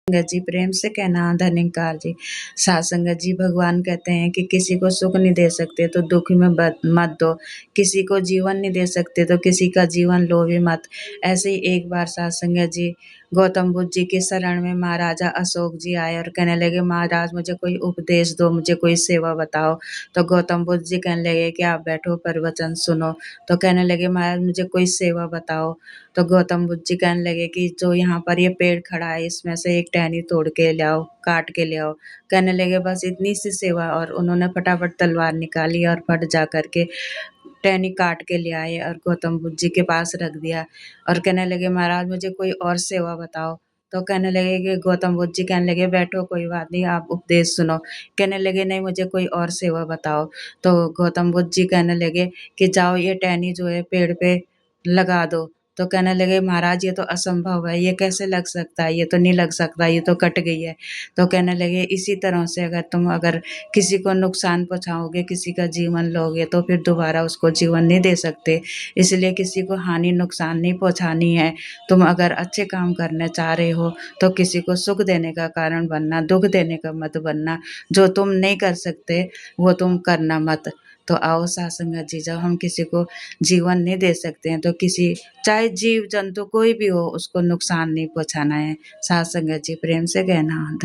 संगत जी, प्रेम से कहना धन्यकार जी। साथ संगत जी, भगवान कहते हैं कि किसी को सुख नहीं दे सकते तो दुःख में मत दो, किसी को जीवन नहीं दे सकते तो किसी का जीवन लो भी मत। ऐसे ही एक बार साथ संगत जी, गौतम बुद्ध जी के शरण में महाराजा अशोक जी आए और कहने लगे, महाराज मुझे कोई उपदेश दो, मुझे कोई सेवा बताओ। तो गौतम बुद्ध जी कहने लगे कि आप बैठो, प्रवचन सुनो। तो कहने लगे, महाराज मुझे कोई सेवा बताओ। तो गौतम बुद्ध जी कहने लगे कि जो यहाँ पर ये पेड़ खड़ा है, इसमें से एक टहनी तोड़ के ले आओ, काट के ले आओ। कहने लगे, बस इतनी सी सेवा। और उन्होंने फटाफट तलवार निकाली और फट जा कर के टहनी काट के ले आए और गौतम बुद्ध जी के पास रख दिया। और कहने लगे, महाराज मुझे कोई और सेवा बताओ। तो कहने लगे कि गौतम बुद्ध जी कहने लगे, बैठो, कोई बात नहीं, आप उपदेश सुनो। कहने लगे, नहीं, मुझे कोई और सेवा बताओ। तो गौतम बुद्ध जी कहने लगे कि जाओ, ये टहनी जो है पेड़ पे लगा दो। तो कहने लगे, महाराज ये तो असंभव है, ये कैसे लग सकता है, ये तो नहीं लग सकता, ये तो कट गई है। तो कहने लगे, इसी तरह से अगर किसी को नुकसान पहुँचाओगे, किसी का जीवन लोगे तो फिर दोबारा उसको जीवन नहीं दे सकते। इसलिए किसी को हानि नुकसान नहीं पहुँचानी है। तुम अगर अच्छे काम करना चाह रहे हो तो किसी को सुख देने का कारण बनना, दुःख देने का मत बनना। जो तुम नहीं कर सकते वो तुम करना मत। तो आओ साथ संगत जी, जब हम किसी को जीवन नहीं दे सकते हैं तो किसी, चाहे जीव जंतु कोई भी हो, उसको नुकसान नहीं पहुँचाना है। साथ संगत जी, प्रेम से कहना।